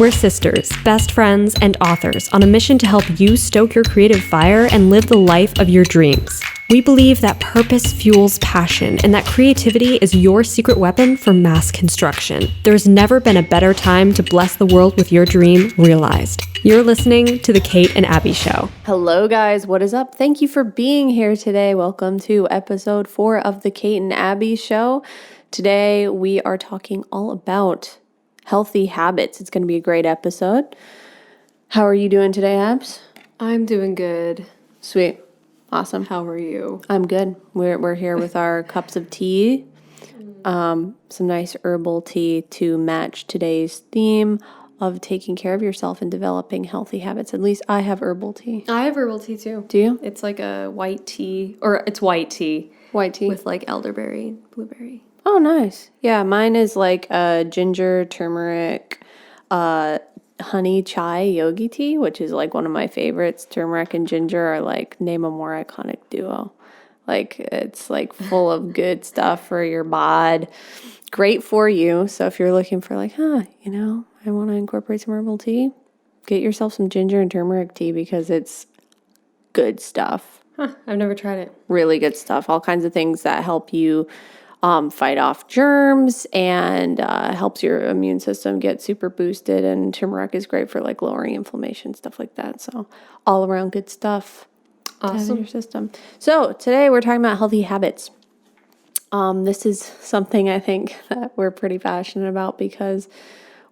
We're sisters, best friends, and authors on a mission to help you stoke your creative fire and live the life of your dreams. We believe that purpose fuels passion and that creativity is your secret weapon for mass construction. There's never been a better time to bless the world with your dream realized. You're listening to The Kate and Abbie Show. Hello guys, what is up? Thank you for being here today. Welcome to episode 4 of The Kate and Abbie Show. Today we are talking all about healthy habits. It's going to be a great episode. How are you doing today, Abs? I'm doing good. Sweet. Awesome. How are you? I'm good. We're here with our cups of tea. Some nice herbal tea to match today's theme of taking care of yourself and developing healthy habits. At least I have herbal tea. I have herbal tea too. Do you? It's like a white tea, or it's white tea. White tea? With like elderberry, blueberry. Oh, nice. Yeah, mine is like ginger, turmeric, honey chai yogi tea, which is like one of my favorites. Turmeric and ginger are like, name a more iconic duo. Like, it's like full of good stuff for your bod. Great for you. So if you're looking for like, I want to incorporate some herbal tea, get yourself some ginger and turmeric tea because it's good stuff. I've never tried it. Really good stuff. All kinds of things that help you fight off germs and helps your immune system get super boosted. And turmeric is great for like lowering inflammation, stuff like that. So all around good stuff to have in your system. So today we're talking about healthy habits. This is something I think that we're pretty passionate about because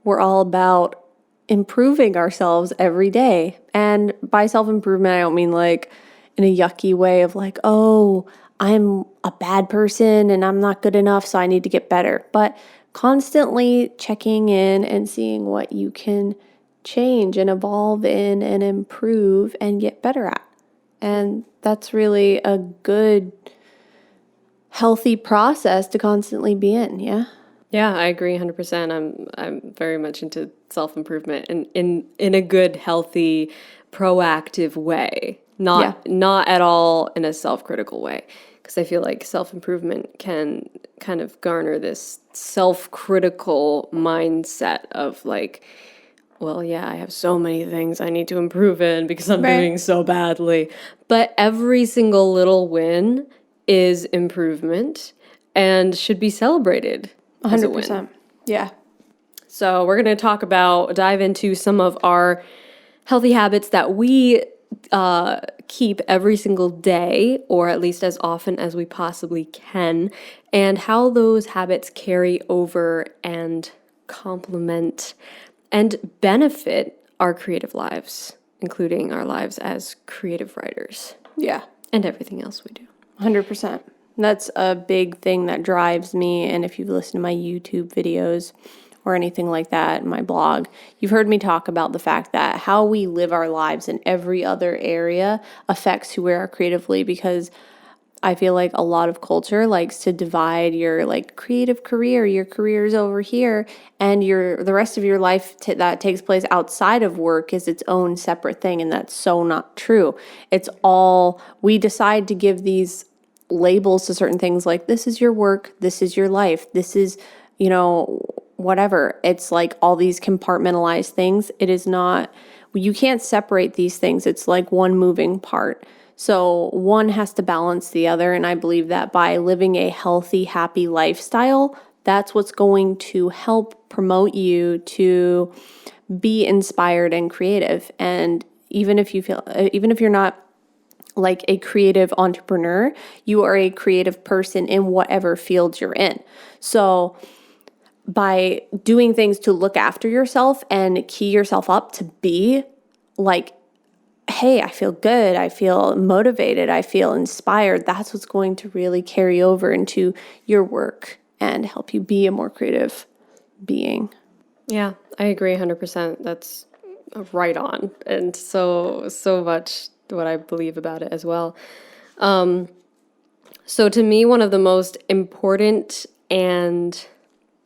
we're all about improving ourselves every day. And by self-improvement, I don't mean like in a yucky way of like, oh, I'm a bad person and I'm not good enough, so I need to get better. But constantly checking in and seeing what you can change and evolve in and improve and get better at. And that's really a good, healthy process to constantly be in, yeah? Yeah, I agree 100%. I'm very much into self-improvement and in a good, healthy, proactive way. Not at all in a self-critical way. Because I feel like self-improvement can kind of garner this self-critical mindset of like, well, yeah, I have so many things I need to improve in because I'm doing so badly. But every single little win is improvement and should be celebrated. 100%. Yeah. So we're going to dive into some of our healthy habits that we keep every single day, or at least as often as we possibly can, and how those habits carry over and complement and benefit our creative lives, including our lives as creative writers. Yeah. And everything else we do. 100%. That's a big thing that drives me. And if you've listened to my YouTube videos or anything like that, my blog, you've heard me talk about the fact that how we live our lives in every other area affects who we are creatively, because I feel like a lot of culture likes to divide your like creative career, your career's over here, and the rest of your life that takes place outside of work is its own separate thing. And that's so not true. It's all, we decide to give these labels to certain things like this is your work, this is your life, this is, whatever. It's like all these compartmentalized things. It is not, you can't separate these things. It's like one moving part. So one has to balance the other. And I believe that by living a healthy, happy lifestyle, that's what's going to help promote you to be inspired and creative. And even if you're not like a creative entrepreneur, you are a creative person in whatever field you're in. So by doing things to look after yourself and key yourself up to be like, hey, I feel good, I feel motivated, I feel inspired, that's what's going to really carry over into your work and help you be a more creative being. Yeah, I agree 100%. That's right on. And so much what I believe about it as well. So to me, one of the most important and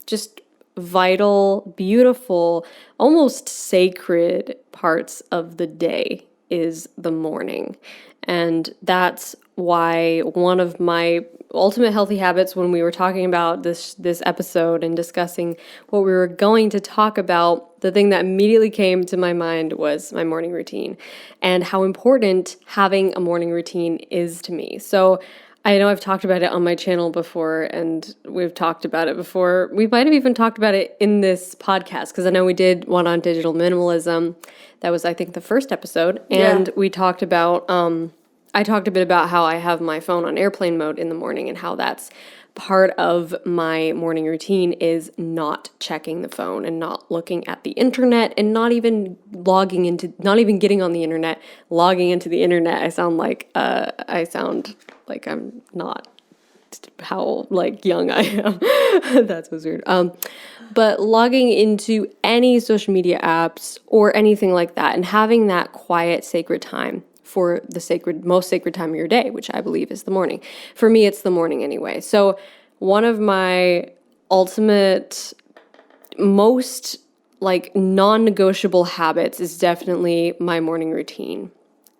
just vital, beautiful, almost sacred parts of the day is the morning. And that's why one of my ultimate healthy habits, when we were talking about this episode and discussing what we were going to talk about, the thing that immediately came to my mind was my morning routine and how important having a morning routine is to me. So I know I've talked about it on my channel before, and we've talked about it before. We might have even talked about it in this podcast, because I know we did one on digital minimalism. That was, I think, the first episode. And we talked about, I talked a bit about how I have my phone on airplane mode in the morning and how that's part of my morning routine is not checking the phone and not looking at the internet and not even getting on the internet, logging into the internet. I sound like I'm not how young I am. That was weird. But logging into any social media apps or anything like that and having that quiet, sacred time for the most sacred time of your day, which I believe is the morning. For me, it's the morning anyway. So one of my ultimate, most non-negotiable habits is definitely my morning routine.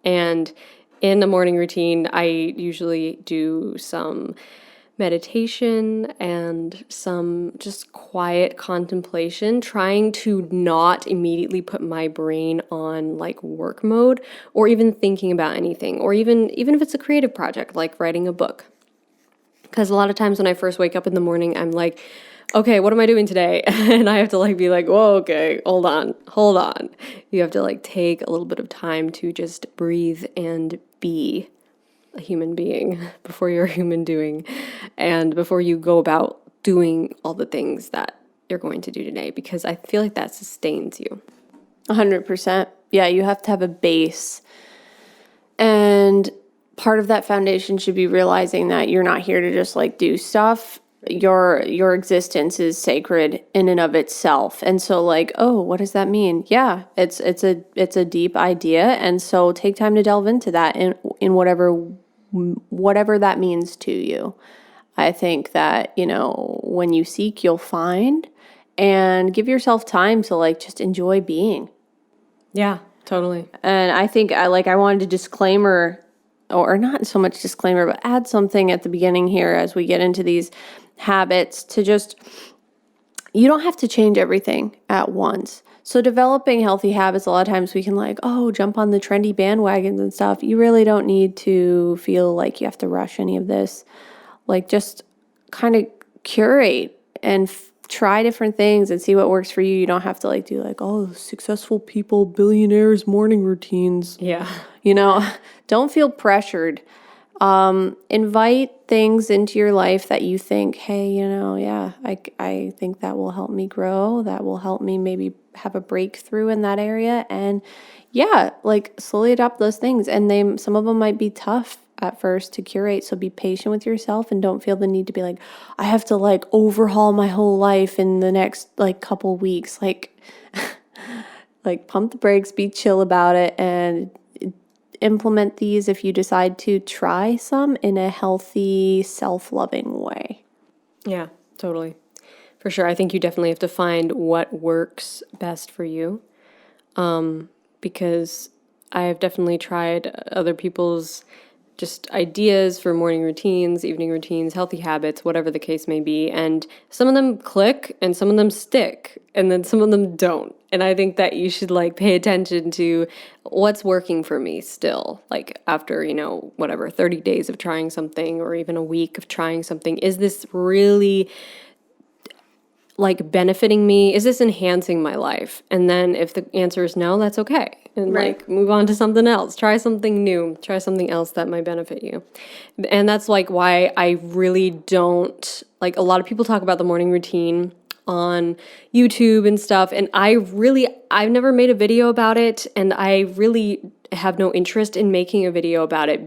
And in the morning routine, I usually do some meditation and some just quiet contemplation, trying to not immediately put my brain on work mode or even thinking about anything, or even if it's a creative project like writing a book. Because a lot of times when I first wake up in the morning, I'm like, okay, what am I doing today? And I have to be like, whoa, okay, hold on. You have to take a little bit of time to just breathe and be a human being before you're a human doing, and before you go about doing all the things that you're going to do today, because I feel like that sustains you. 100%. Yeah, you have to have a base. And part of that foundation should be realizing that you're not here to just do stuff. Your existence is sacred in and of itself. And so oh, what does that mean? Yeah, it's a deep idea. And so take time to delve into that in whatever that means to you. I think that, when you seek, you'll find, and give yourself time to just enjoy being. Yeah, totally. And I think I wanted to disclaimer, or not so much disclaimer, but add something at the beginning here as we get into these habits to just, you don't have to change everything at once. So developing healthy habits, a lot of times we can jump on the trendy bandwagons and stuff. You really don't need to feel like you have to rush any of this. Just kind of curate and try different things and see what works for you. You don't have to do successful people, billionaires, morning routines. Yeah. Don't feel pressured. Invite things into your life that you think, hey, I think that will help me grow. That will help me maybe have a breakthrough in that area. And slowly adopt those things. And some of them might be tough at first to curate. So be patient with yourself and don't feel the need to be I have to overhaul my whole life in the next couple weeks. Pump the brakes, be chill about it, and implement these if you decide to try some in a healthy, self-loving way. Yeah, totally. For sure. I think you definitely have to find what works best for you. Because I've definitely tried other people's just ideas for morning routines, evening routines, healthy habits, whatever the case may be. And some of them click and some of them stick and then some of them don't. And I think that you should pay attention to what's working for me still. After, 30 days of trying something or even a week of trying something, is this really benefiting me? Is this enhancing my life? And then if the answer is no, that's okay. And right. Move on to something else. Try something new. Try something else that might benefit you. And that's why I really don't, a lot of people talk about the morning routine on YouTube and stuff. And I've never made a video about it. And I really have no interest in making a video about it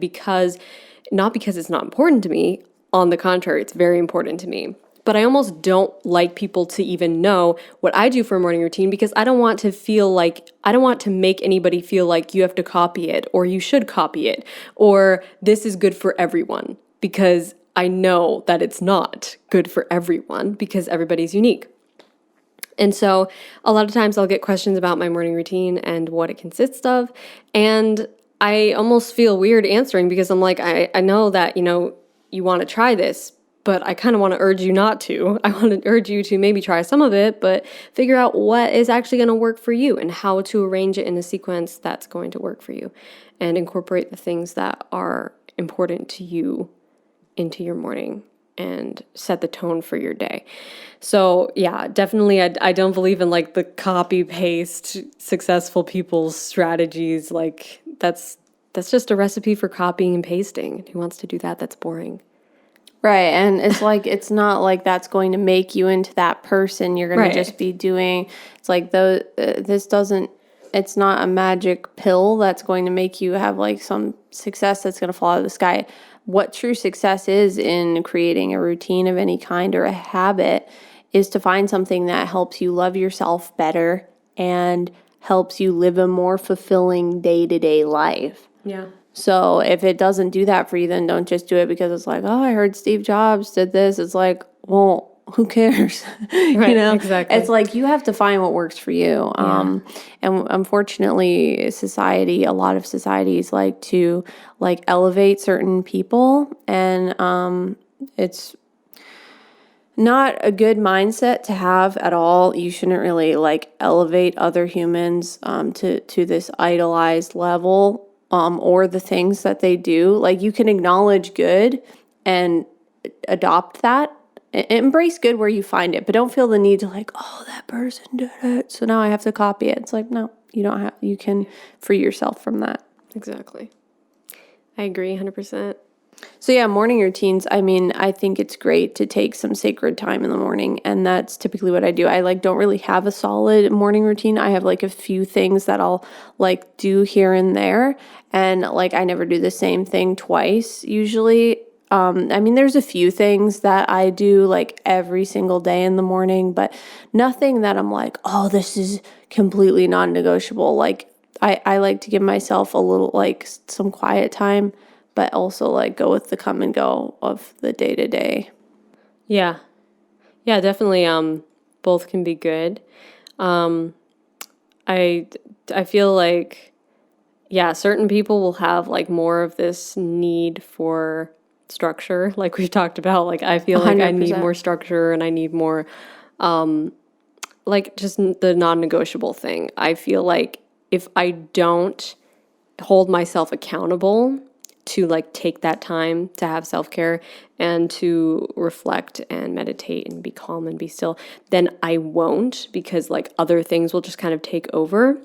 not because it's not important to me. On the contrary, it's very important to me. But I almost don't like people to even know what I do for a morning routine, because I don't want to make anybody feel like you have to copy it or you should copy it or this is good for everyone, because I know that it's not good for everyone because everybody's unique. And so a lot of times I'll get questions about my morning routine and what it consists of. And I almost feel weird answering because I'm like, I know that, you want to try this, but I kind of want to urge you not to. I want to urge you to maybe try some of it, but figure out what is actually going to work for you and how to arrange it in a sequence that's going to work for you and incorporate the things that are important to you into your morning and set the tone for your day. So yeah, definitely I don't believe in like the copy paste successful people's strategies. Like that's just a recipe for copying and pasting. Who wants to do that? That's boring. Right. And it's like, it's not like that's going to make you into that person. You're going to just be doing, it's like it's not a magic pill that's going to make you have like some success that's going to fall out of the sky. What true success is in creating a routine of any kind or a habit is to find something that helps you love yourself better and helps you live a more fulfilling day-to-day life. Yeah. So if it doesn't do that for you, then don't just do it because it's like, oh, I heard Steve Jobs did this. It's like, well, who cares? Right, exactly. It's like you have to find what works for you. Yeah. And unfortunately, a lot of societies like to like elevate certain people, and it's not a good mindset to have at all. You shouldn't really like elevate other humans to this idolized level. Or the things that they do. Like you can acknowledge good and adopt that. Embrace good where you find it, but don't feel the need to like, oh, that person did it, so now I have to copy it. It's like, no, you don't have, you can free yourself from that. Exactly. I agree 100%. So yeah, morning routines. I mean, I think it's great to take some sacred time in the morning, and that's typically what I do. I like don't really have a solid morning routine. I have like a few things that I'll like do here and there, and like I never do the same thing twice usually. I mean, there's a few things that I do like every single day in the morning, but nothing that I'm like, oh, this is completely non-negotiable. Like I like to give myself a little like some quiet time, but also like go with the come and go of the day to day. Yeah. Yeah, definitely both can be good. I feel like certain people will have like more of this need for structure like we've talked about. Like I feel like 100%. I need more structure and I need more like just the non-negotiable thing. I feel like if I don't hold myself accountable to like take that time to have self-care and to reflect and meditate and be calm and be still, then I won't, because like other things will just kind of take over.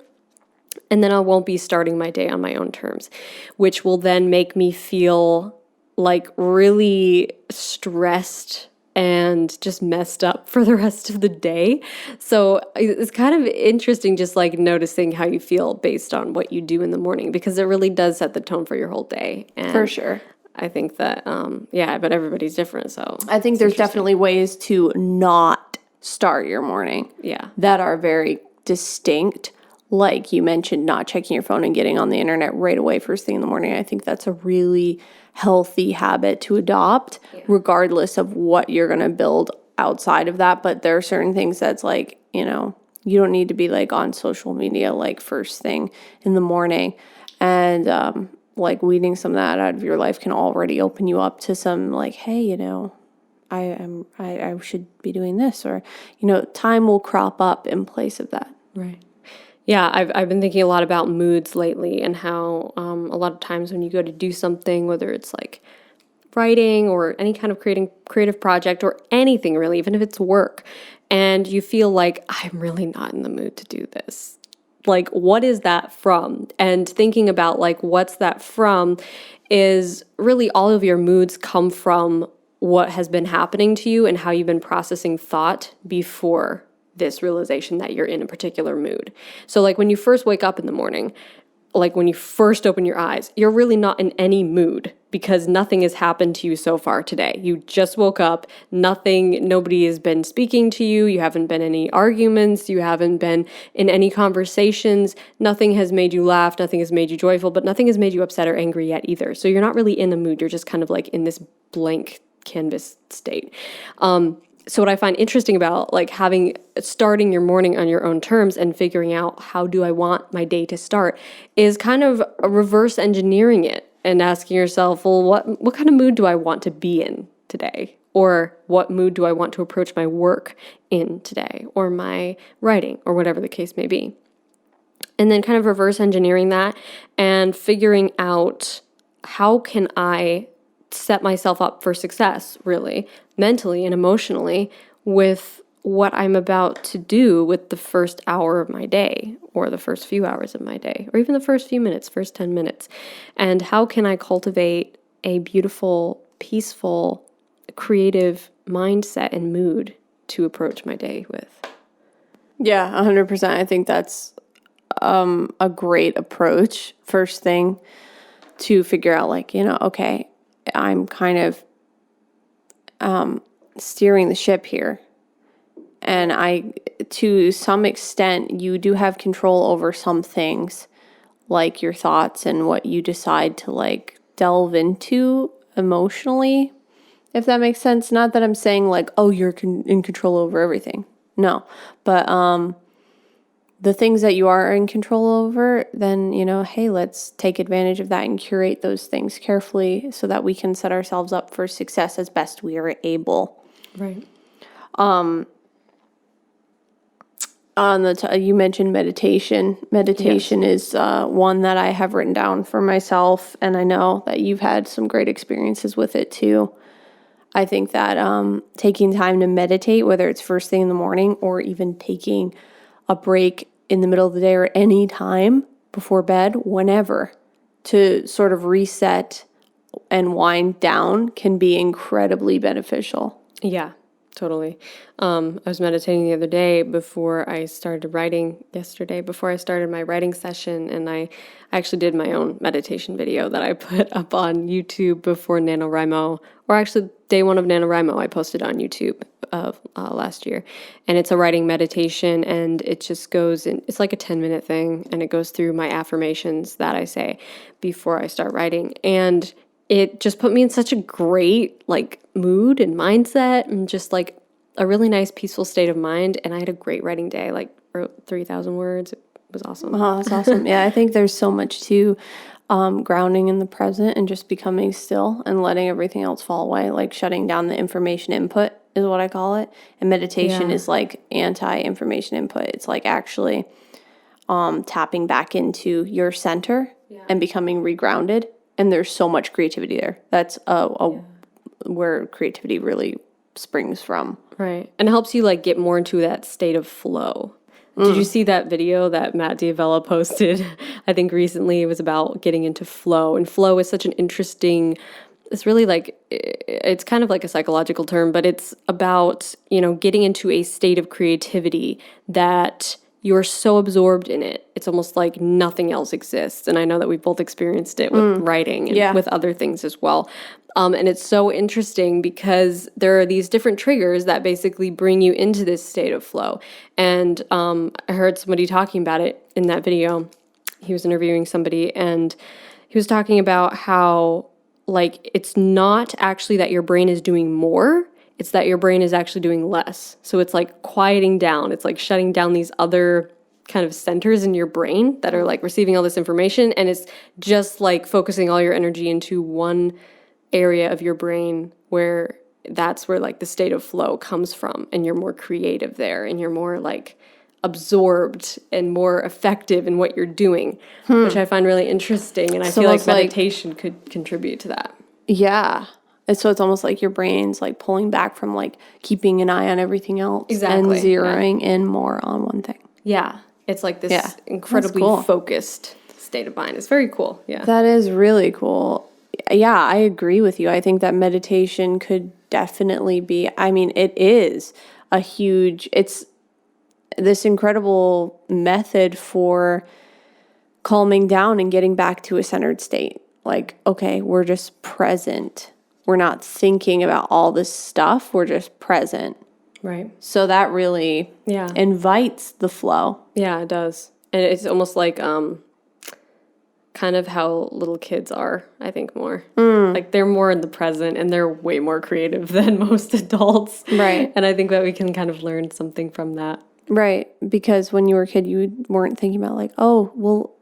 And then I won't be starting my day on my own terms, which will then make me feel like really stressed and just messed up for the rest of the day. So it's kind of interesting just like noticing how you feel based on what you do in the morning, because it really does set the tone for your whole day. And for sure. I think that, but everybody's different. So I think there's definitely ways to not start your morning that are very distinct. Like you mentioned, not checking your phone and getting on the internet right away first thing in the morning. I think that's a really healthy habit to adopt, regardless of what you're going to build outside of that. But there are certain things that's like, you don't need to be like on social media like first thing in the morning. And like weeding some of that out of your life can already open you up to some like, hey, I should be doing this, or, time will crop up in place of that. Right. Yeah, I've been thinking a lot about moods lately, and how a lot of times when you go to do something, whether it's like writing or any kind of creative project or anything really, even if it's work, and you feel like I'm really not in the mood to do this. Like, what is that from? And thinking about like, what's that from is really all of your moods come from what has been happening to you and how you've been processing thought before this realization that you're in a particular mood. So like when you first wake up in the morning, like when you first open your eyes, you're really not in any mood because nothing has happened to you so far today. You just woke up, nobody has been speaking to you, you haven't been in any arguments, you haven't been in any conversations, nothing has made you laugh, nothing has made you joyful, but nothing has made you upset or angry yet either. So you're not really in the mood, you're just kind of like in this blank canvas state. so what I find interesting about like starting your morning on your own terms and figuring out how do I want my day to start is kind of reverse engineering it and asking yourself, well, what kind of mood do I want to be in today? Or what mood do I want to approach my work in today, or my writing, or whatever the case may be? And then kind of reverse engineering that and figuring out how can I set myself up for success, really, mentally and emotionally, with what I'm about to do with the first hour of my day, or the first few hours of my day, or even the first few minutes, first 10 minutes. And how can I cultivate a beautiful, peaceful, creative mindset and mood to approach my day with? Yeah, 100%. I think that's a great approach. First thing to figure out, like, okay, I'm kind of steering the ship here. And to some extent, you do have control over some things, like your thoughts and what you decide to like delve into emotionally, if that makes sense. Not that I'm saying like, oh, you're in control over everything. No, but the things that you are in control over, then, hey, let's take advantage of that and curate those things carefully so that we can set ourselves up for success as best we are able. Right. You mentioned meditation. Meditation is one that I have written down for myself, and I know that you've had some great experiences with it too. I think that taking time to meditate, whether it's first thing in the morning or even taking a break in the middle of the day or any time before bed, whenever, to sort of reset and wind down, can be incredibly beneficial. Yeah, totally. I was meditating the other day before I started writing yesterday, before I started my writing session, and I actually did my own meditation video that I put up on YouTube before NaNoWriMo, or actually day one of NaNoWriMo, I posted on YouTube of last year. And it's a writing meditation, and it just goes in, it's like a 10-minute thing, and it goes through my affirmations that I say before I start writing. And it just put me in such a great like mood and mindset, and just like a really nice peaceful state of mind. And I had a great writing day, like wrote 3,000 words. It was awesome. Oh, that's awesome. Yeah, I think there's so much to grounding in the present and just becoming still and letting everything else fall away, like shutting down the information input is what I call it. And meditation is like anti-information input. It's like actually tapping back into your center and becoming regrounded. And there's so much creativity there. That's where creativity really springs from. Right. And it helps you like get more into that state of flow. Did you see that video that Matt D'Avella posted? I think recently. It was about getting into flow. And flow is such an interesting, it's really like, it's kind of like a psychological term, but it's about, getting into a state of creativity that you're so absorbed in it. It's almost like nothing else exists. And I know that we've both experienced it with writing and with other things as well. And it's so interesting because there are these different triggers that basically bring you into this state of flow. And I heard somebody talking about it in that video. He was interviewing somebody, and he was talking about how, like, it's not actually that your brain is doing more. It's that your brain is actually doing less. So it's like quieting down. It's like shutting down these other kind of centers in your brain that are like receiving all this information. And it's just like focusing all your energy into one area of your brain, where that's where like the state of flow comes from. And you're more creative there, and you're more like absorbed and more effective in what you're doing, which I find really interesting. And I feel like meditation could contribute to that. Yeah. And so it's almost like your brain's like pulling back from like keeping an eye on everything else and zeroing in more on one thing. Yeah. It's like this incredibly focused state of mind. It's very cool. Yeah. That is really cool. Yeah, I agree with you. I think that meditation could definitely be, I mean, it is it's this incredible method for calming down and getting back to a centered state. Like, okay, we're just present. We're not thinking about all this stuff. We're just present. Right. So that really invites the flow. Yeah, it does. And it's almost like kind of how little kids are, I think, more. Like, they're more in the present and they're way more creative than most adults. Right. And I think that we can kind of learn something from that. Right, because when you were a kid, you weren't thinking about like, oh,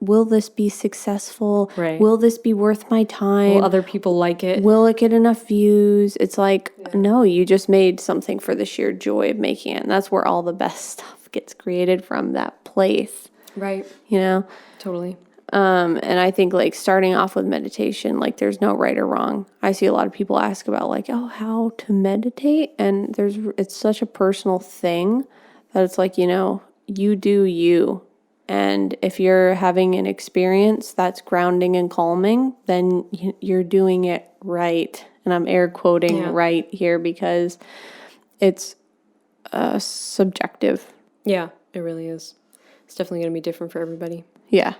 will this be successful? Right. Will this be worth my time? Will other people like it? Will it get enough views? It's like, no, you just made something for the sheer joy of making it. And that's where all the best stuff gets created from, that place. Right. You know? Totally. And I think like starting off with meditation, like there's no right or wrong. I see a lot of people ask about like, oh, how to meditate. And it's such a personal thing that it's like, you do you. And if you're having an experience that's grounding and calming, then you're doing it right. And I'm air quoting right here because it's subjective. Yeah, it really is. It's definitely going to be different for everybody. Yeah.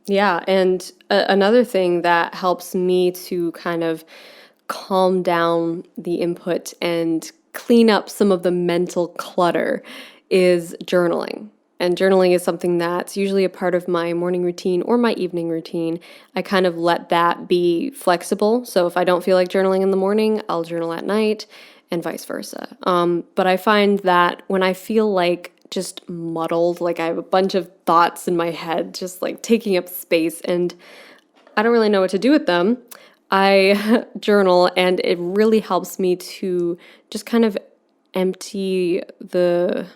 Yeah, and another thing that helps me to kind of calm down the input and clean up some of the mental clutter is journaling. And journaling is something that's usually a part of my morning routine or my evening routine. I kind of let that be flexible. So if I don't feel like journaling in the morning, I'll journal at night and vice versa. But I find that when I feel like just muddled, like I have a bunch of thoughts in my head, just like taking up space and I don't really know what to do with them, I journal, and it really helps me to just kind of empty the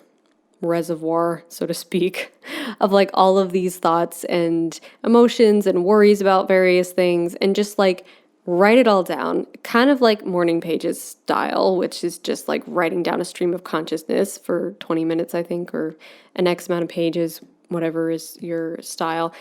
reservoir, so to speak, of like all of these thoughts and emotions and worries about various things, and just like write it all down, kind of like morning pages style, which is just like writing down a stream of consciousness for 20 minutes, I think, or an X amount of pages, whatever is your style.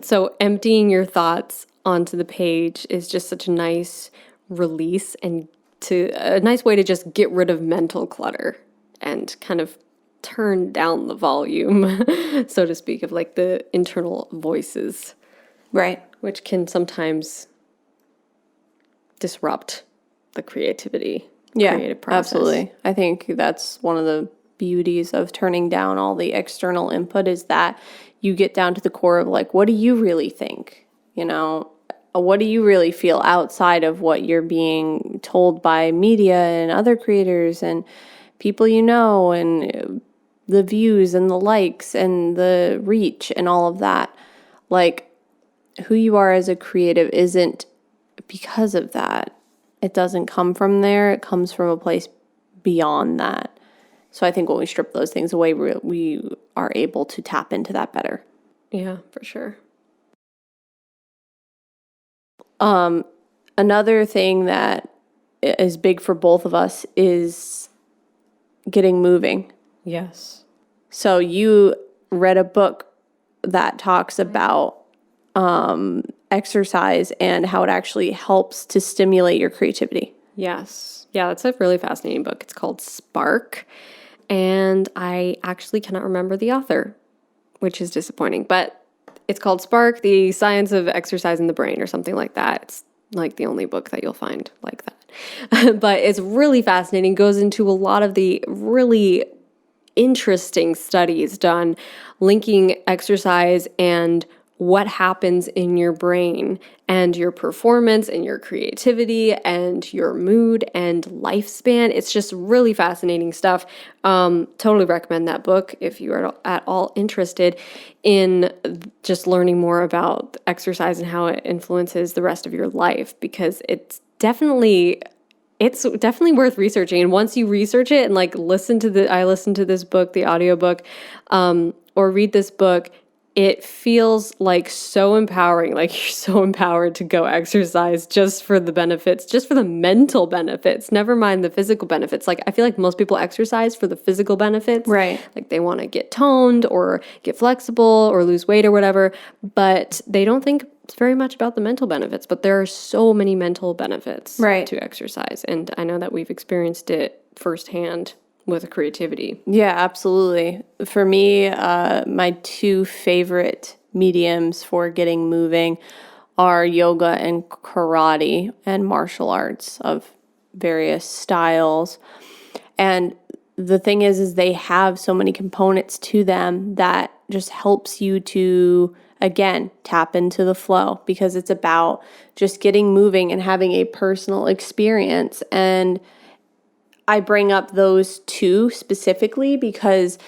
So emptying your thoughts onto the page is just such a nice release and a nice way to just get rid of mental clutter and kind of turn down the volume, so to speak, of like the internal voices. Right. Which can sometimes disrupt the creative process. Absolutely. I think that's one of the beauties of turning down all the external input is that you get down to the core of like, what do you really think? What do you really feel outside of what you're being told by media and other creators and people and the views and the likes and the reach and all of that? Like, who you are as a creative isn't because of that. It doesn't come from there. It comes from a place beyond that. So I think when we strip those things away, we are able to tap into that better. Yeah, for sure. Another thing that is big for both of us is getting moving. Yes. So you read a book that talks about exercise and how it actually helps to stimulate your creativity. Yes. Yeah, that's a really fascinating book. It's called Spark, and I actually cannot remember the author, which is disappointing, but it's called Spark, The Science of Exercise in the Brain or something like that. It's like the only book that you'll find like that. But it's really fascinating, goes into a lot of the really interesting studies done linking exercise and what happens in your brain and your performance and your creativity and your mood and lifespan. It's just really fascinating stuff. Totally recommend that book if you are at all interested in just learning more about exercise and how it influences the rest of your life, because it's definitely worth researching. And once you research it and like I listened to this book, the audiobook, or read this book, it feels like so empowering, like you're so empowered to go exercise just for the benefits, just for the mental benefits, never mind the physical benefits. Like I feel like most people exercise for the physical benefits. Right. Like they want to get toned or get flexible or lose weight or whatever, but they don't think very much about the mental benefits. But there are so many mental benefits to exercise. And I know that we've experienced it firsthand with creativity. Yeah, absolutely. For me, my two favorite mediums for getting moving are yoga and karate and martial arts of various styles. And the thing is they have so many components to them that just helps you to again, tap into the flow, because it's about just getting moving and having a personal experience. And I bring up those two specifically because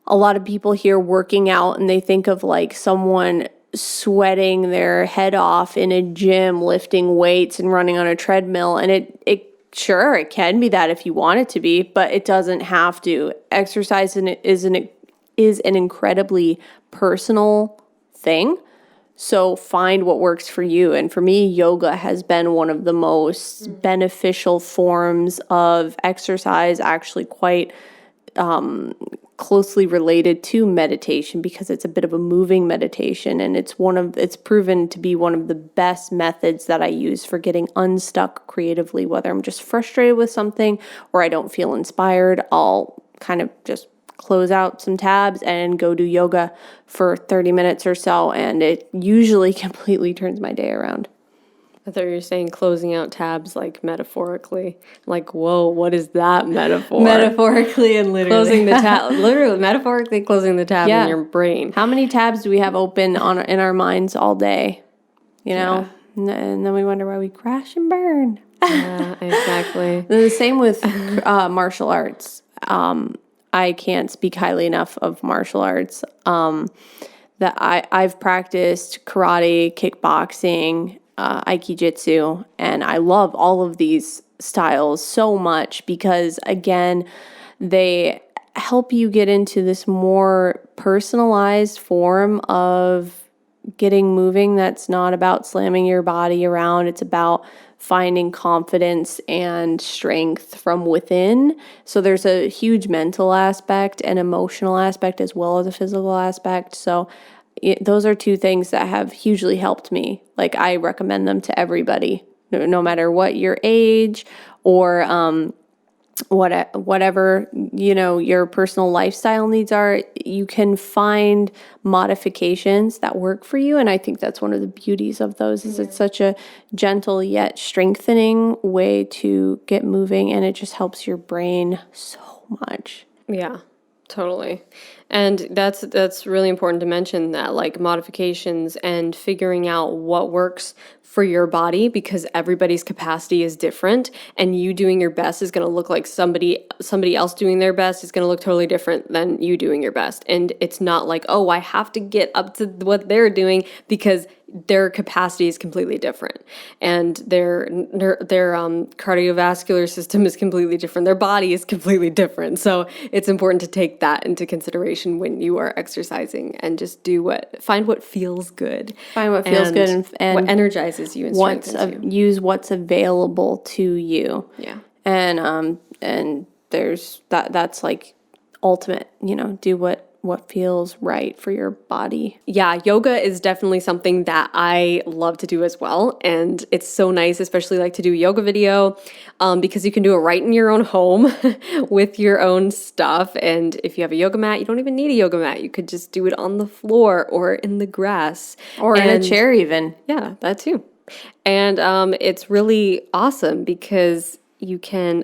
a lot of people hear working out and they think of like someone sweating their head off in a gym, lifting weights and running on a treadmill. And it sure, it can be that if you want it to be, but it doesn't have to. Exercise is an incredibly personal thing. So find what works for you. And for me, yoga has been one of the most beneficial forms of exercise, actually quite closely related to meditation, because it's a bit of a moving meditation, and it's proven to be one of the best methods that I use for getting unstuck creatively, whether I'm just frustrated with something or I don't feel inspired. I'll kind of just close out some tabs and go do yoga for 30 minutes or so, and it usually completely turns my day around. I thought you were saying closing out tabs like metaphorically. Like, whoa, what is that metaphor? Metaphorically and literally. Closing the tab, literally, metaphorically closing the tab in your brain. How many tabs do we have open in our minds all day? You know? Yeah. And then we wonder why we crash and burn. Yeah, exactly. The same with martial arts. I can't speak highly enough of martial arts. That I've practiced karate, kickboxing, aikijitsu, and I love all of these styles so much because, again, they help you get into this more personalized form of getting moving that's not about slamming your body around. It's about finding confidence and strength from within. So there's a huge mental aspect and emotional aspect as well as a physical aspect. So those are two things that have hugely helped me. Like, I recommend them to everybody, no matter what your age or whatever, your personal lifestyle needs are. You can find modifications that work for you. And I think that's one of the beauties of those is it's such a gentle yet strengthening way to get moving. And it just helps your brain so much. Yeah, totally. And that's really important to mention, that like modifications and figuring out what works for your body, because everybody's capacity is different, and you doing your best is going to look like somebody else doing their best is going to look totally different than you doing your best. And it's not like, oh, I have to get up to what they're doing, because their capacity is completely different, and their cardiovascular system is completely different. Their body is completely different. So it's important to take that into consideration when you are exercising, and just find what feels good. Find what feels good and what energizes you and strengthens you. Use what's available to you. Yeah. And there's that's like ultimate, do what feels right for your body. Yeah, yoga is definitely something that I love to do as well. And it's so nice, especially like to do a yoga video, because you can do it right in your own home with your own stuff. And if you have a yoga mat, you don't even need a yoga mat. You could just do it on the floor or in the grass. Or in a chair even. Yeah, that too. And it's really awesome because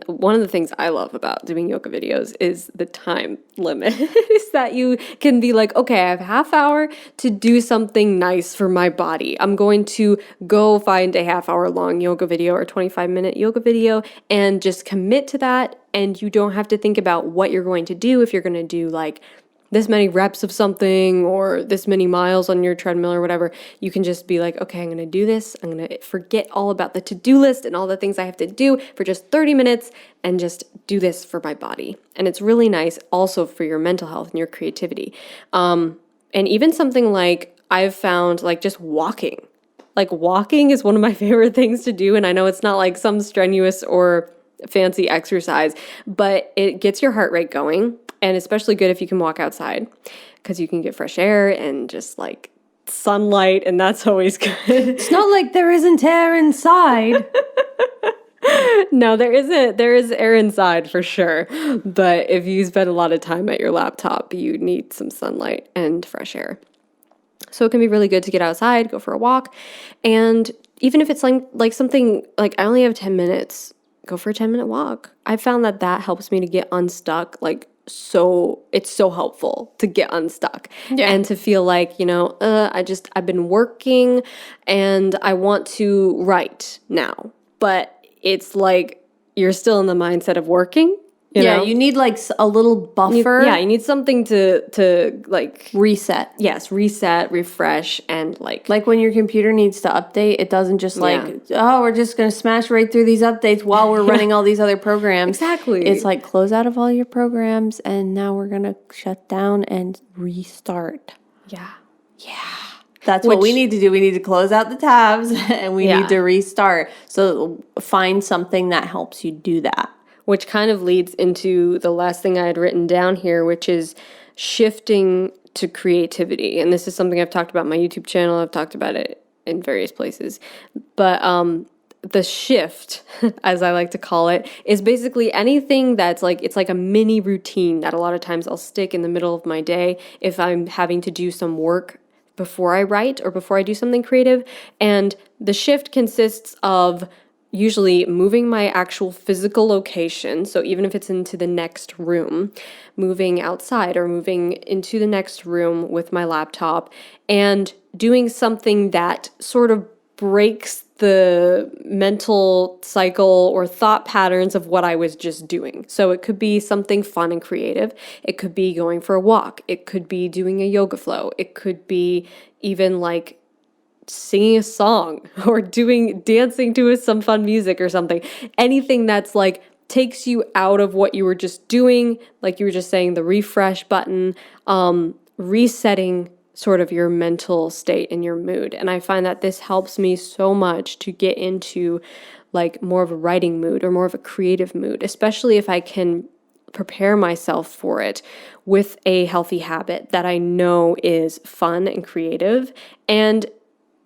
one of the things I love about doing yoga videos is the time limit. Is that you can be like, okay, I have a half hour to do something nice for my body. I'm going to go find a half hour long yoga video or 25-minute yoga video and just commit to that. And you don't have to think about what you're going to do, if you're going to do like this many reps of something or this many miles on your treadmill or whatever. You can just be like, okay, I'm going to do this. I'm going to forget all about the to-do list and all the things I have to do for just 30 minutes and just do this for my body. And it's really nice also for your mental health and your creativity. And even something like I've found, like just walking. Like walking is one of my favorite things to do. And I know it's not like some strenuous or fancy exercise, but it gets your heart rate going. And especially good if you can walk outside, because you can get fresh air and just like sunlight, and that's always good. It's not like there isn't air inside. No, there isn't. There is air inside for sure. But if you spend a lot of time at your laptop, you need some sunlight and fresh air. So it can be really good to get outside, go for a walk. And even if it's like something like I only have 10 minutes, go for a 10-minute walk. I found that helps me to get unstuck like it's so helpful to get unstuck Yeah. and to feel like, I've been working and I want to write now, but it's like you're still in the mindset of working. You need like a little buffer. You need something to like reset. Yes, reset, refresh, and like when your computer needs to update, it doesn't just we're just going to smash right through these updates while we're running all these other programs. Exactly. It's like close out of all your programs and now we're going to shut down and restart. Yeah. That's what we need to do. We need to close out the tabs and we need to restart. So find something that helps you do that. Which kind of leads into the last thing I had written down here, which is shifting to creativity. And this is something I've talked about on my YouTube channel. I've talked about it in various places. But the shift, as I like to call it, is basically anything that's like, it's like a mini routine that a lot of times I'll stick in the middle of my day if I'm having to do some work before I write or before I do something creative. And the shift consists of usually moving my actual physical location. So even if it's into the next room, moving outside or moving into the next room with my laptop and doing something that sort of breaks the mental cycle or thought patterns of what I was just doing. So it could be something fun and creative. It could be going for a walk. It could be doing a yoga flow. It could be even like singing a song or dancing to some fun music or something. Anything that's like takes you out of what you were just doing, like you were just saying, the refresh button, resetting sort of your mental state and your mood. And I find that this helps me so much to get into like more of a writing mood or more of a creative mood, especially if I can prepare myself for it with a healthy habit that I know is fun and creative. And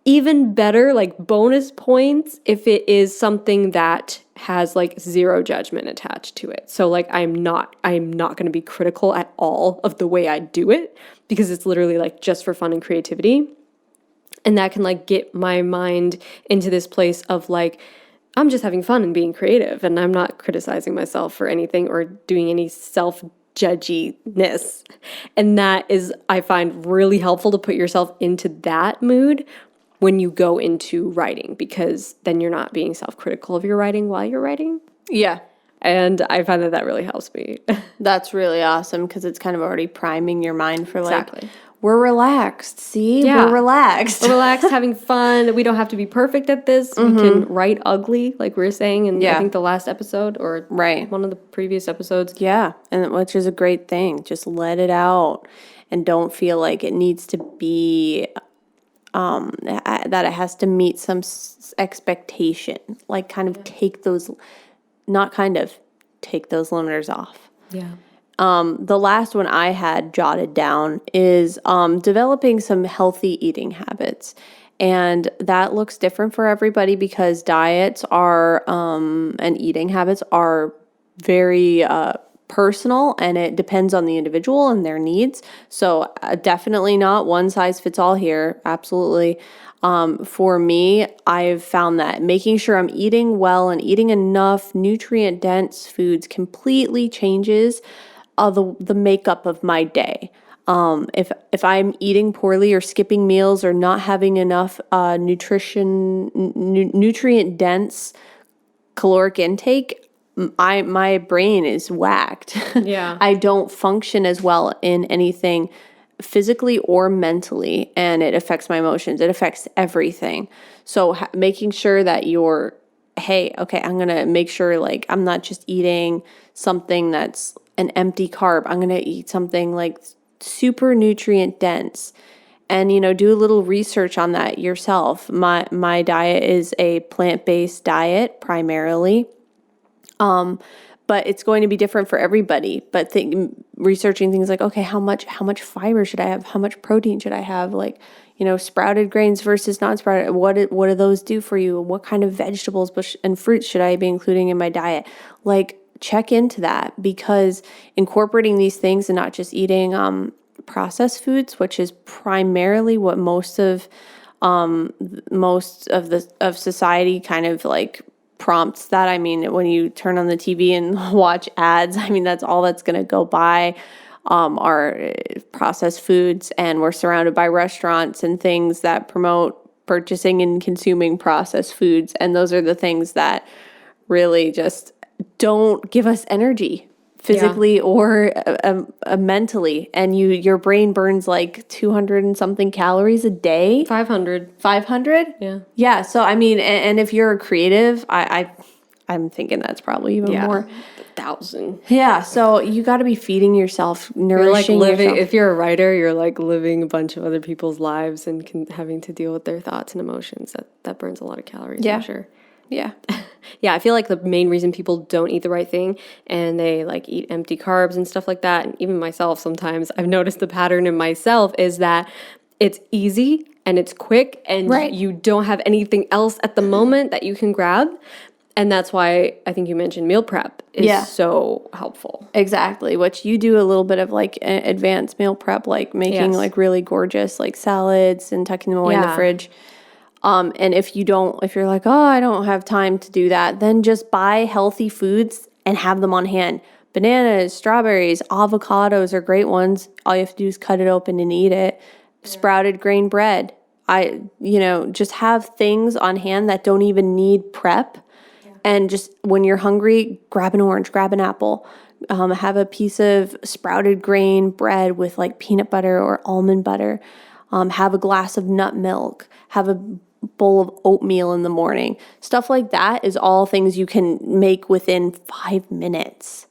even better, like bonus points, if it is something that has like zero judgment attached to it. So like I'm not going to be critical at all of the way I do it because it's literally like just for fun and creativity. And that can like get my mind into this place of like, I'm just having fun and being creative and I'm not criticizing myself for anything or doing any self-judginess. And that is, I find, really helpful to put yourself into that mood when you go into writing, because then you're not being self-critical of your writing while you're writing. Yeah. And I find that really helps me. That's really awesome because it's kind of already priming your mind for like, Exactly. We're relaxed. See, we're relaxed. We're relaxed, having fun. We don't have to be perfect at this. We can write ugly, like we were saying in I think the last episode or one of the previous episodes. Yeah, and which is a great thing. Just let it out and don't feel like it needs to be that it has to meet some expectation. Like take those limiters off. Yeah. The last one I had jotted down is developing some healthy eating habits. And that looks different for everybody because diets are and eating habits are very personal, and it depends on the individual and their needs. So definitely not one size fits all here. Absolutely. For me, I've found that making sure I'm eating well and eating enough nutrient-dense foods completely changes the makeup of my day. If I'm eating poorly or skipping meals or not having enough nutrient-dense caloric intake, my brain is whacked. Yeah. I don't function as well in anything physically or mentally, and it affects my emotions. It affects everything. So making sure that I'm going to make sure like I'm not just eating something that's an empty carb. I'm going to eat something like super nutrient dense. And, do a little research on that yourself. My diet is a plant-based diet primarily. But it's going to be different for everybody. But researching things like, okay, how much fiber should I have? How much protein should I have? Like, sprouted grains versus non-sprouted. What do those do for you? What kind of vegetables and fruits should I be including in my diet? Like, check into that, because incorporating these things and not just eating processed foods, which is primarily what most of society kind of like prompts that. I mean, when you turn on the TV and watch ads, I mean, that's all that's going to go by are processed foods, and we're surrounded by restaurants and things that promote purchasing and consuming processed foods. And those are the things that really just don't give us energy physically or mentally. And your brain burns like 200 and something calories a day. 500. 500? Yeah. Yeah. So, I mean, and if you're a creative, I'm thinking that's probably even more. 1,000. Yeah. So you got to be feeding yourself, You're like nourishing living, yourself. if you're a writer, you're like living a bunch of other people's lives and having to deal with their thoughts and emotions. That burns a lot of calories, I'm sure. Yeah. Yeah, I feel like the main reason people don't eat the right thing and they like eat empty carbs and stuff like that, and even myself sometimes, I've noticed the pattern in myself is that it's easy and it's quick and you don't have anything else at the moment that you can grab. And that's why I think you mentioned meal prep is so helpful. Exactly. Which you do a little bit of like advanced meal prep, like making like really gorgeous like salads and tucking them away in the fridge. And if you're like, oh, I don't have time to do that, then just buy healthy foods and have them on hand. Bananas, strawberries, avocados are great ones. All you have to do is cut it open and eat it. Sprouted grain bread. Just have things on hand that don't even need prep. And just when you're hungry, grab an orange, grab an apple. Have a piece of sprouted grain bread with like peanut butter or almond butter. Have a glass of nut milk. Have a bowl of oatmeal in the morning. Stuff like that is all things you can make within 5 minutes.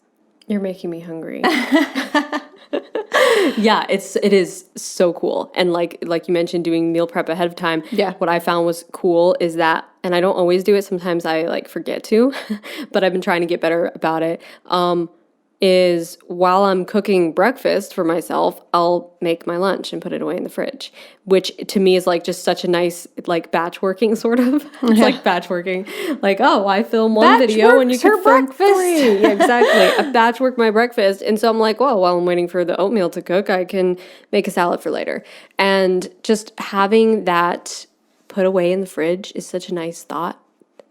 You're making me hungry. Yeah, it is so cool. And like you mentioned, doing meal prep ahead of time. Yeah. What I found was cool is that, and I don't always do it, sometimes I like forget to, but I've been trying to get better about it. Is while I'm cooking breakfast for myself, I'll make my lunch and put it away in the fridge, which to me is like just such a nice like batch working sort of. It's like batch working. Like, oh, I film one video and you can film breakfast. 3. Yeah, exactly. I batch work my breakfast. And so I'm like, well, while I'm waiting for the oatmeal to cook, I can make a salad for later. And just having that put away in the fridge is such a nice thought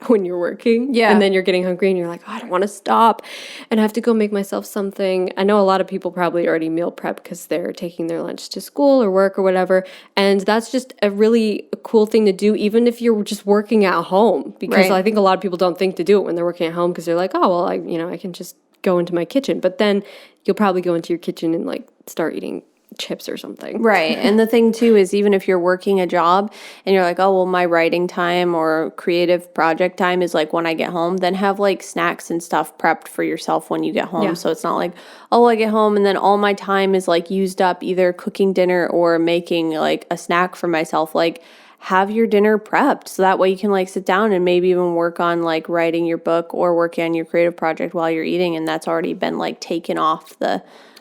when you're working. Yeah. And then you're getting hungry and you're like, oh, I don't want to stop and I have to go make myself something. I know a lot of people probably already meal prep because they're taking their lunch to school or work or whatever. And that's just a really cool thing to do, even if you're just working at home. Because I think a lot of people don't think to do it when they're working at home because they're like, oh, well, I can just go into my kitchen. But then you'll probably go into your kitchen and like start eating chips or something. Right. And the thing too is even if you're working a job and you're like, oh, well, my writing time or creative project time is like when I get home, then have like snacks and stuff prepped for yourself when you get home. Yeah. So it's not like, oh, I get home and then all my time is like used up either cooking dinner or making like a snack for myself. Like have your dinner prepped so that way you can like sit down and maybe even work on like writing your book or working on your creative project while you're eating, and that's already been like taken off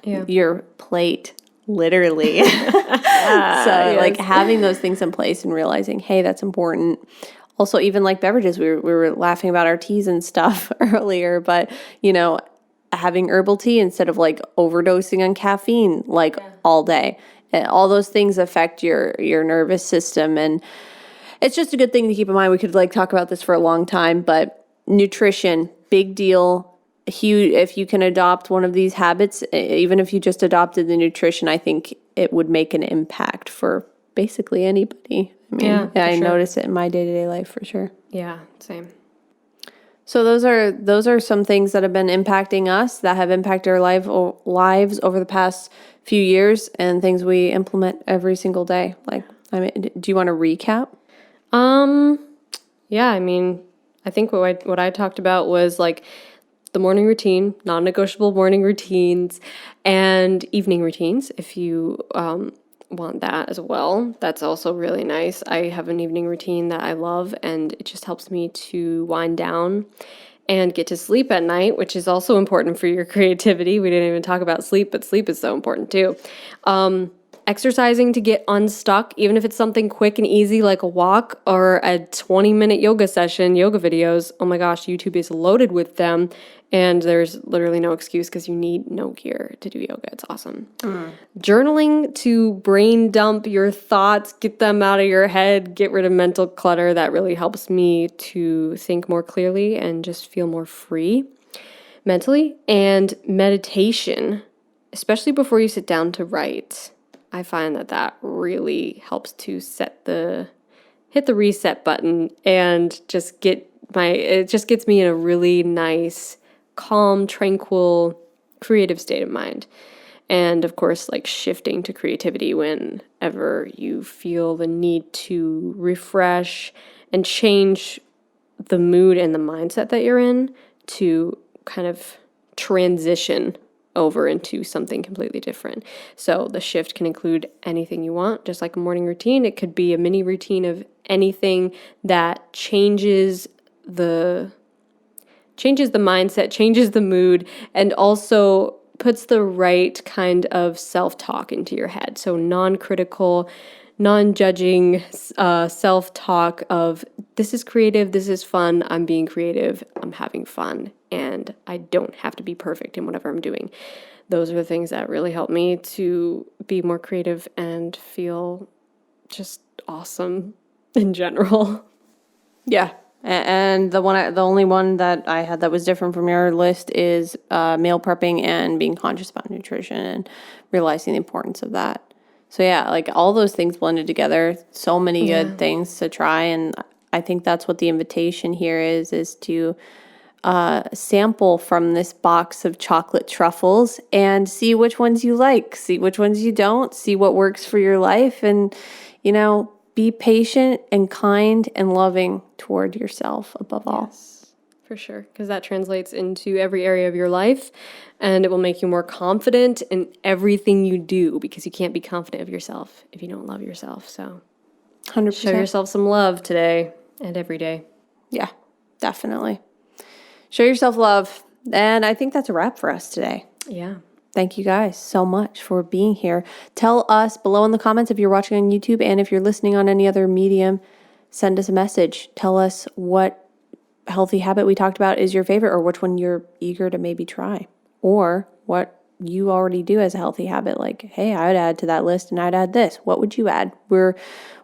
your plate. Literally. Like having those things in place and realizing, hey, that's important. Also, even like beverages, we were laughing about our teas and stuff earlier, but having herbal tea instead of like overdosing on caffeine all day. And all those things affect your nervous system, and it's just a good thing to keep in mind. We could like talk about this for a long time, but nutrition, big deal. Huge. If you can adopt one of these habits, even if you just adopted the nutrition, I think it would make an impact for basically anybody. I mean, I notice it in my day-to-day life for sure. Yeah, same. So those are some things that have been impacting us, that have impacted our lives over the past few years, and things we implement every single day. Like, I mean, do you want to recap? Yeah, I mean, I think what I talked about was like the morning routine, non-negotiable morning routines, and evening routines if you want that as well. That's also really nice. I have an evening routine that I love, and it just helps me to wind down and get to sleep at night, which is also important for your creativity. We didn't even talk about sleep, but sleep is so important too. exercising to get unstuck, even if it's something quick and easy like a walk or a 20-minute yoga session, yoga videos. Oh my gosh, YouTube is loaded with them, and there's literally no excuse because you need no gear to do yoga. It's awesome. Journaling to brain dump your thoughts, get them out of your head, get rid of mental clutter. That really helps me to think more clearly and just feel more free mentally. And meditation, especially before you sit down to write. I find that really helps to hit the reset button and it just gets me in a really nice, calm, tranquil, creative state of mind. And of course, like shifting to creativity whenever you feel the need to refresh and change the mood and the mindset that you're in to kind of transition over into something completely different. So the shift can include anything you want, just like a morning routine. It could be a mini routine of anything that changes the mindset, changes the mood, and also puts the right kind of self-talk into your head. So non-critical, non-judging self-talk of this is creative, this is fun, I'm being creative, I'm having fun, and I don't have to be perfect in whatever I'm doing. Those are the things that really help me to be more creative and feel just awesome in general. Yeah. And the only one that I had that was different from your list is meal prepping and being conscious about nutrition and realizing the importance of that. So yeah, like all those things blended together, so many good things to try. And I think that's what the invitation here is to sample from this box of chocolate truffles and see which ones you like, see which ones you don't, see what works for your life, and, be patient and kind and loving toward yourself above all. Yes, for sure, because that translates into every area of your life, and it will make you more confident in everything you do, because you can't be confident of yourself if you don't love yourself. So 100%. Show yourself some love today and every day. Yeah, definitely. Show yourself love. And I think that's a wrap for us today. Yeah. Thank you guys so much for being here. Tell us below in the comments if you're watching on YouTube, and if you're listening on any other medium, send us a message. Tell us what healthy habit we talked about is your favorite, or which one you're eager to maybe try, or what you already do as a healthy habit. Like, hey, I would add to that list and I'd add this. What would you add? We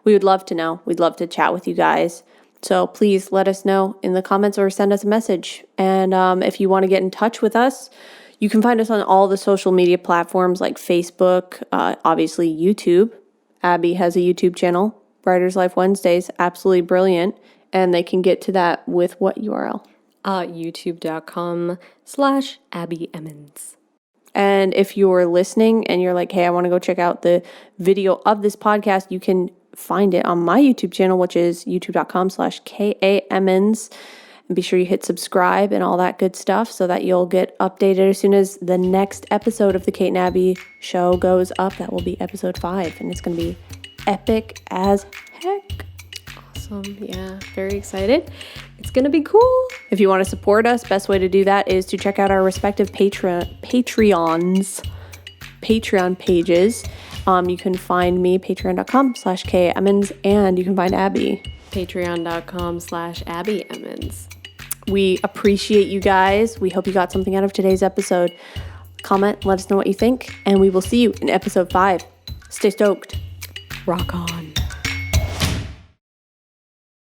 would love to know. We'd love to chat with you guys. So please let us know in the comments or send us a message. And if you want to get in touch with us, you can find us on all the social media platforms like Facebook, obviously YouTube. Abbie has a YouTube channel, Writer's Life Wednesdays, absolutely brilliant. And they can get to that with what URL? YouTube.com/Abbie Emmons. And if you're listening and you're like, hey, I want to go check out the video of this podcast, you can find it on my YouTube channel, which is youtube.com/KAMens. And be sure you hit subscribe and all that good stuff so that you'll get updated as soon as the next episode of the Kate and Abbie show goes up. That will be episode 5, and it's going to be epic as heck. Awesome. Yeah, very excited. It's going to be cool. If you want to support us, best way to do that is to check out our respective Patreon pages. You can find me, patreon.com/KAMens, and you can find Abbie, patreon.com/Abbie Emmons. We appreciate you guys. We hope you got something out of today's episode. Comment, let us know what you think, and we will see you in episode 5. Stay stoked. Rock on.